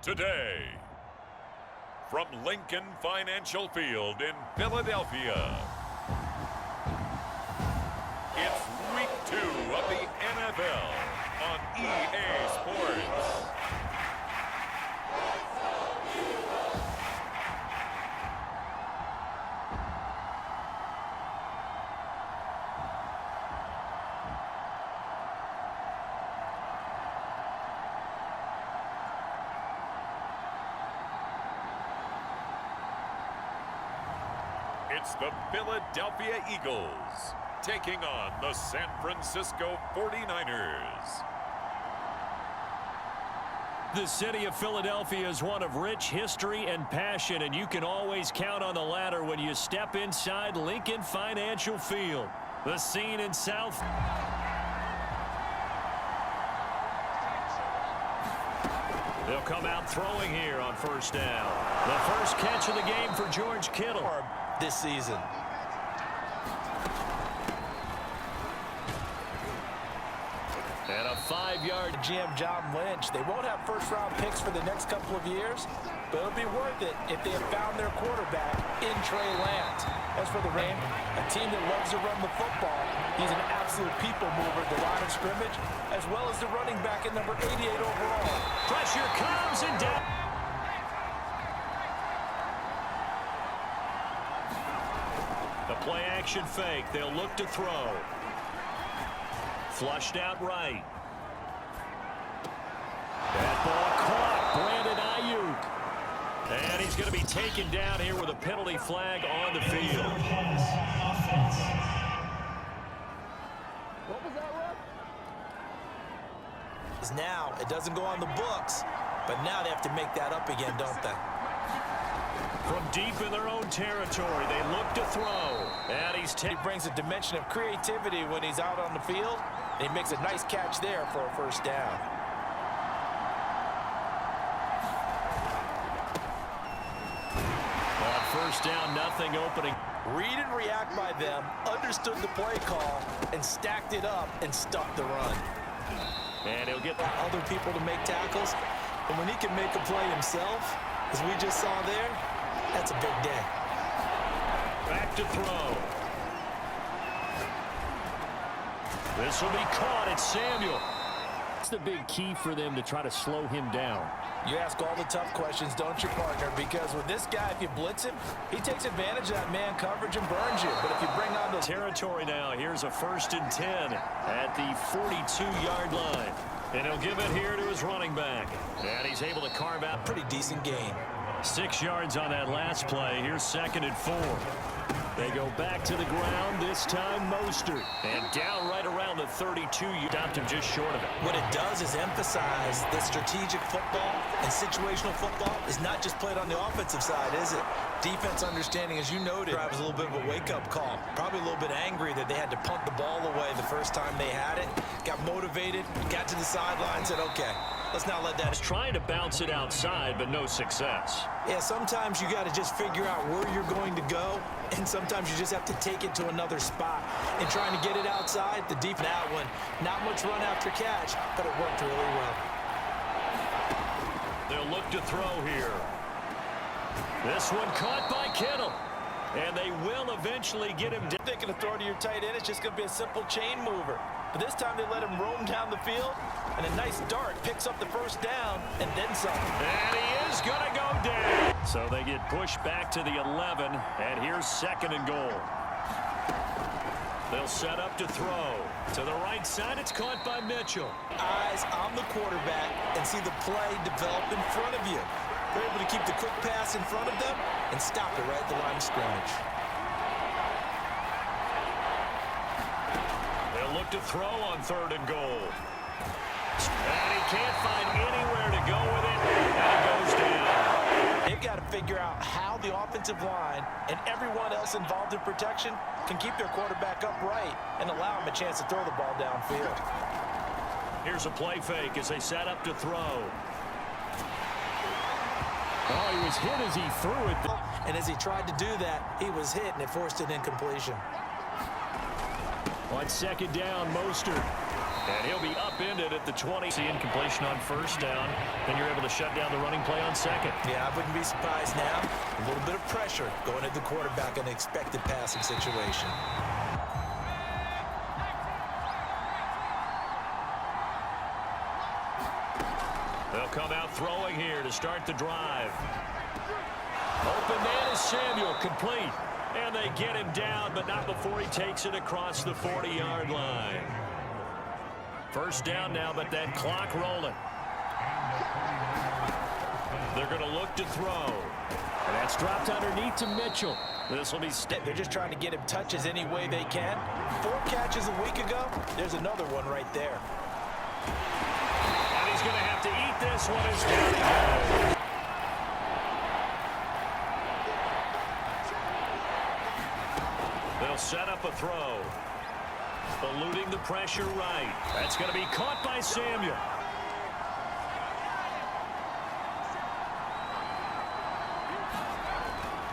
Today, from Lincoln Financial Field in Philadelphia, it's Week 2 of the NFL on EA Sports. It's the Philadelphia Eagles taking on the San Francisco 49ers. The city of Philadelphia is one of rich history and passion, and you can always count on the latter when you step inside Lincoln Financial Field. The scene in South. They'll come out throwing here on first down. The first catch of the game for George Kittle this season. And a 5-yard GM John Lynch. They won't have first-round picks for the next couple of years, but it'll be worth it if they have found their quarterback in Trey Lance. As for the Rams, a team that loves to run the football, he's an absolute people mover at the line of scrimmage, as well as the running back at number 88 overall. Pressure comes and down. The play-action fake. They'll look to throw. Flushed out right. That ball caught. Brandon Ayuk. And he's going to be taken down here with a penalty flag on the field. What was that, Russ? Now, it doesn't go on the books, but now they have to make that up again, don't they? From deep in their own territory, they look to throw. And he brings a dimension of creativity when he's out on the field. And he makes a nice catch there for a first down. On first down, nothing opening. Read and react by them, understood the play call, and stacked it up and stuffed the run. And he'll get other people to make tackles. And when he can make a play himself, as we just saw there, that's a big day. Back to throw. This will be caught. It's Samuel. It's the big key for them to try to slow him down. You ask all the tough questions, don't you, partner? Because with this guy, if you blitz him, he takes advantage of that man coverage and burns you. But if you bring on the territory now, here's a 1st and 10 at the 42-yard line. And he'll give it here to his running back. And he's able to carve out a pretty decent gain. 6 yards on that last play. Here's 2nd and 4. They go back to the ground, this time Mostert. And down right around the 32. You stopped him just short of it. What it does is emphasize that strategic football and situational football is not just played on the offensive side, is it? Defense understanding, as you noted, was a little bit of a wake-up call. Probably a little bit angry that they had to punt the ball away the first time they had it. Got motivated, got to the sideline, said, okay, let's not let that. He's trying to bounce it outside, but no success. Yeah, sometimes you got to just figure out where you're going to go, and sometimes you just have to take it to another spot. And trying to get it outside, the deep that one, not much run after catch, but it worked really well. They'll look to throw here. This one caught by Kittle. And they will eventually get him down. Thinking of throw to your tight end, it's just going to be a simple chain mover. But this time they let him roam down the field, and a nice dart picks up the first down, and then some. And he is going to go down. So they get pushed back to the 11, and here's 2nd and goal. They'll set up to throw. To the right side, it's caught by Mitchell. Eyes on the quarterback and see the play develop in front of you. They're able to keep the quick pass in front of them and stop it right at the line of scrimmage. They'll look to throw on 3rd and goal. And he can't find anywhere to go with it, and it goes down. They've got to figure out how the offensive line and everyone else involved in protection can keep their quarterback upright and allow him a chance to throw the ball downfield. Here's a play fake as they set up to throw. Oh, he was hit as he threw it. And as he tried to do that, he was hit, and it forced an incompletion. On 2nd down, Mostert. And he'll be upended at the 20. See incompletion on first down. Then you're able to shut down the running play on second. Yeah, I wouldn't be surprised now. A little bit of pressure going at the quarterback in an expected passing situation. They'll come out throwing here to start the drive. Open man is Samuel, complete. And they get him down, but not before he takes it across the 40-yard line. First down now, but that clock rolling. They're going to look to throw. And that's dropped underneath to Mitchell. This will be They're just trying to get him touches any way they can. 4 catches a week ago. There's another one right there. And he's going to have to eat this one as down he goes. They'll set up a throw. Eluding the pressure right. That's going to be caught by Samuel.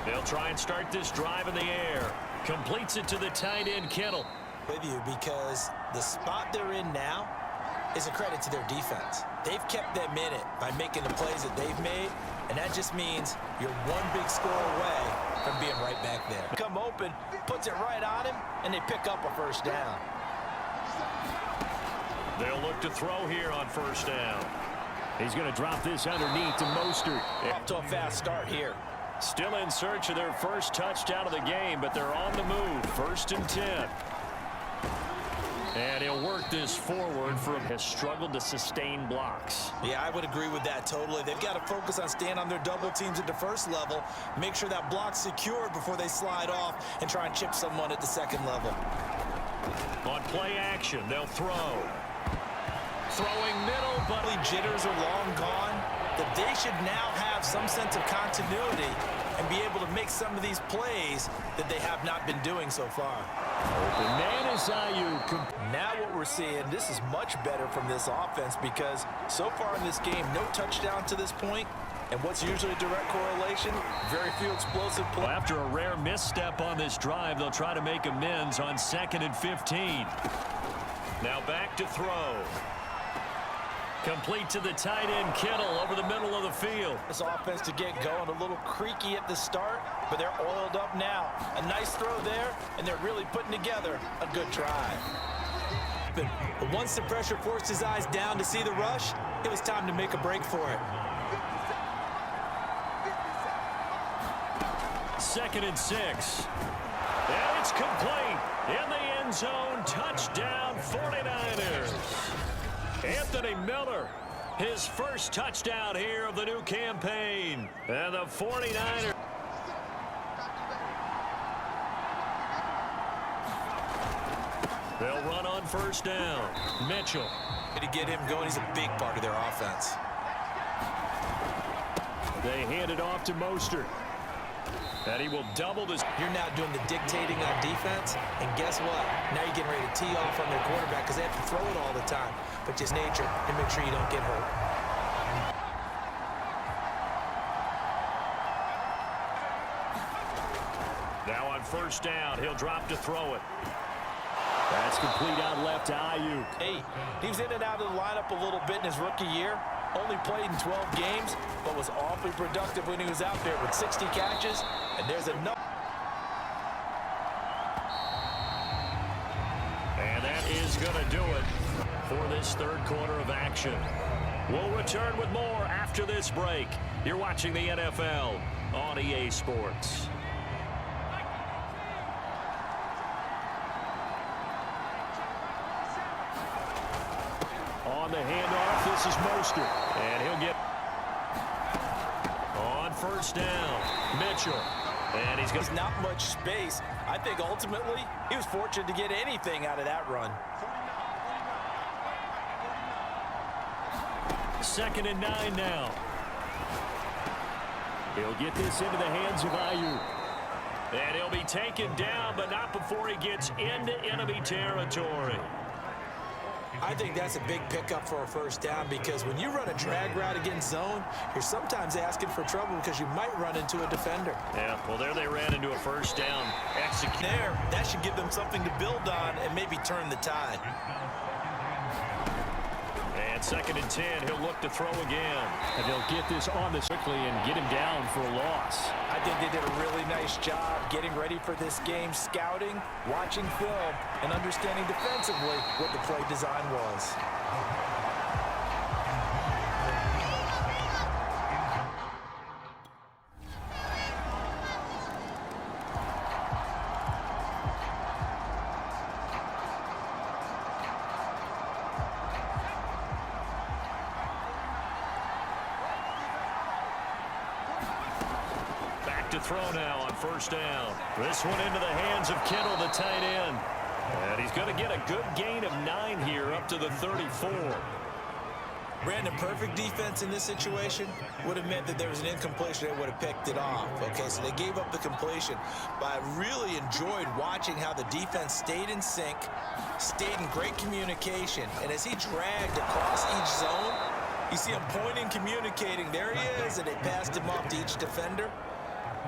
They'll try and start this drive in the air. Completes it to the tight end, Kittle. With you because the spot they're in now is a credit to their defense. They've kept them in it by making the plays that they've made, and that just means you're one big score away from being right back there. Come open, puts it right on him, and they pick up a first down. They'll look to throw here on first down. He's going to drop this underneath to Mostert. Off to a fast start here. Still in search of their first touchdown of the game, but they're on the move. 1st and 10. And he'll work this forward has struggled to sustain blocks. Yeah, I would agree with that totally. They've got to focus on staying on their double teams at the first level, make sure that block's secured before they slide off and try and chip someone at the second level. On play action, they'll throw. Throwing middle, but jitters are long gone. That they should now have some sense of continuity and be able to make some of these plays that they have not been doing so far. Open man is Ayuk. Now what we're seeing, this is much better from this offense because so far in this game, no touchdown to this point. And what's usually a direct correlation? Very few explosive plays. Well, after a rare misstep on this drive, they'll try to make amends on 2nd and 15. Now back to throw. Complete to the tight end, Kittle, over the middle of the field. This offense to get going a little creaky at the start, but they're oiled up now. A nice throw there, and they're really putting together a good drive. But once the pressure forced his eyes down to see the rush, it was time to make a break for it. 2nd and 6. And it's complete. In the end zone, touchdown 49ers. Anthony Miller, his first touchdown here of the new campaign. And the 49ers. They'll run on first down. Mitchell. To get him going, he's a big part of their offense. They hand it off to Mostert. And he will double this. You're now doing the dictating on defense, and guess what? Now you're getting ready to tee off on their quarterback because they have to throw it all the time. But just nature, and make sure you don't get hurt. Now on first down, he'll drop to throw it. That's complete out left to Ayuk. Hey, he was in and out of the lineup a little bit in his rookie year. Only played in 12 games, but was awfully productive when he was out there with 60 catches. And there's another. And that is going to do it for this third quarter of action. We'll return with more after this break. You're watching the NFL on EA Sports. On the handoff, this is Mostert. And he'll get on first down. Mitchell. And he's got not much space. I think ultimately he was fortunate to get anything out of that run. 2nd and 9 now. He'll get this into the hands of Ayuk. And he'll be taken down, but not before he gets into enemy territory. I think that's a big pickup for a first down because when you run a drag route against zone, you're sometimes asking for trouble because you might run into a defender. Yeah, well, there they ran into a first down. There, that should give them something to build on and maybe turn the tide. On 2nd and 10, he'll look to throw again. And they'll get this on this quickly and get him down for a loss. I think they did a really nice job getting ready for this game, scouting, watching film, and understanding defensively what the play design was. To throw now on 1st down. This one into the hands of Kittle, the tight end. And he's going to get a good gain of 9 here up to the 34. Brandon, perfect defense in this situation would have meant that there was an incompletion. They would have picked it off. Okay, so they gave up the completion. But I really enjoyed watching how the defense stayed in sync, stayed in great communication. And as he dragged across each zone, you see him pointing, communicating. There he is, and they passed him off to each defender.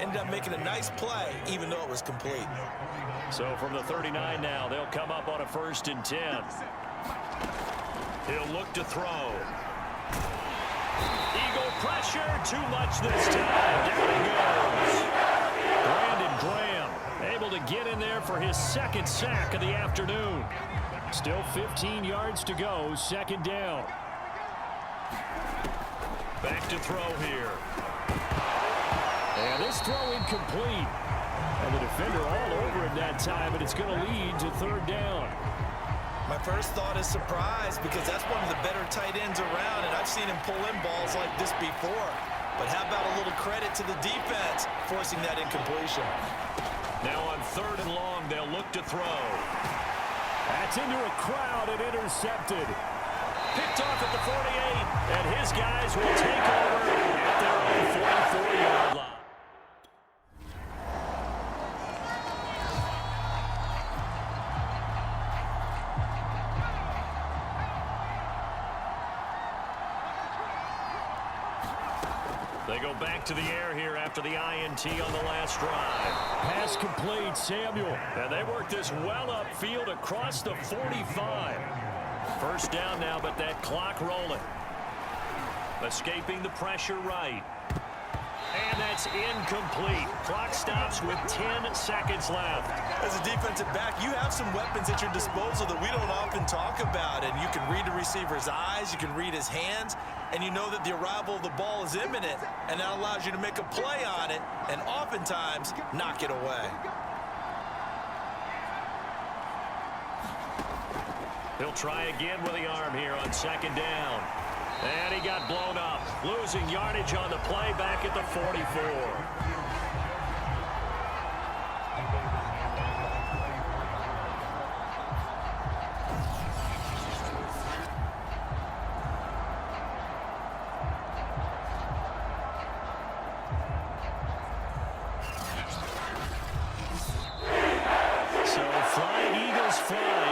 Ended up making a nice play, even though it was complete. So from the 39 now, they'll come up on a 1st and 10. He'll look to throw. Eagle pressure, too much this time. Down he goes. Brandon Graham able to get in there for his 2nd sack of the afternoon. Still 15 yards to go, 2nd down. Back to throw here. And this throw incomplete. And the defender all over it that time, and it's going to lead to 3rd down. My first thought is surprise, because that's one of the better tight ends around, and I've seen him pull in balls like this before. But how about a little credit to the defense forcing that incompletion? Now on 3rd and long, they'll look to throw. That's into a crowd and intercepted. Picked off at the 48, and his guys will take over at their own 44-yard line. They go back to the air here after the INT on the last drive. Pass complete, Samuel. And they work this well upfield across the 45. 1st down now, but that clock rolling. Escaping the pressure right. And that's incomplete. Clock stops with 10 seconds left. As a defensive back, you have some weapons at your disposal that we don't often talk about. And you can read the receiver's eyes, you can read his hands, and you know that the arrival of the ball is imminent, and that allows you to make a play on it and oftentimes knock it away. He'll try again with the arm here on 2nd down. And he got blown up, losing yardage on the play back at the 44.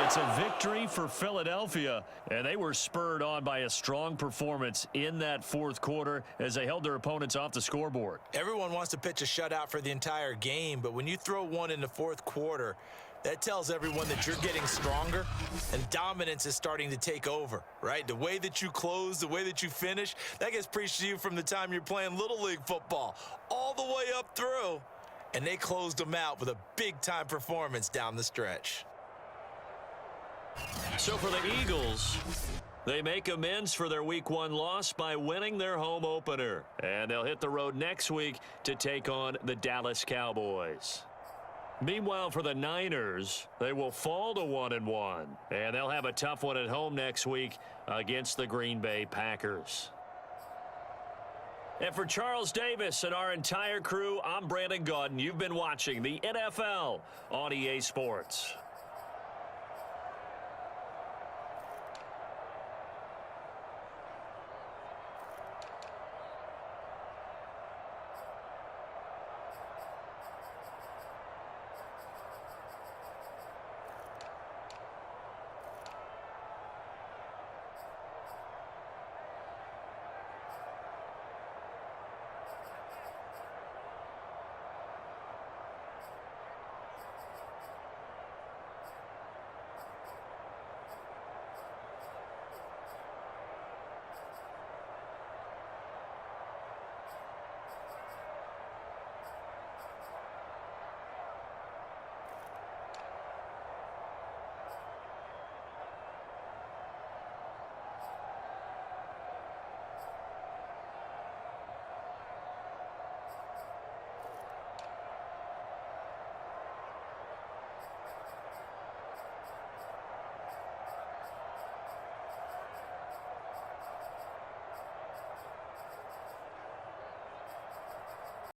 It's a victory for Philadelphia, and they were spurred on by a strong performance in that 4th quarter as they held their opponents off the scoreboard. Everyone wants to pitch a shutout for the entire game, but when you throw one in the 4th quarter, that tells everyone that you're getting stronger and dominance is starting to take over, right? The way that you close, the way that you finish, that gets preached to you from the time you're playing Little League football all the way up through, and they closed them out with a big-time performance down the stretch. So for the Eagles, they make amends for their Week 1 loss by winning their home opener. And they'll hit the road next week to take on the Dallas Cowboys. Meanwhile, for the Niners, they will fall to 1-1. And they'll have a tough one at home next week against the Green Bay Packers. And for Charles Davis and our entire crew, I'm Brandon Gaudin. You've been watching the NFL on EA Sports.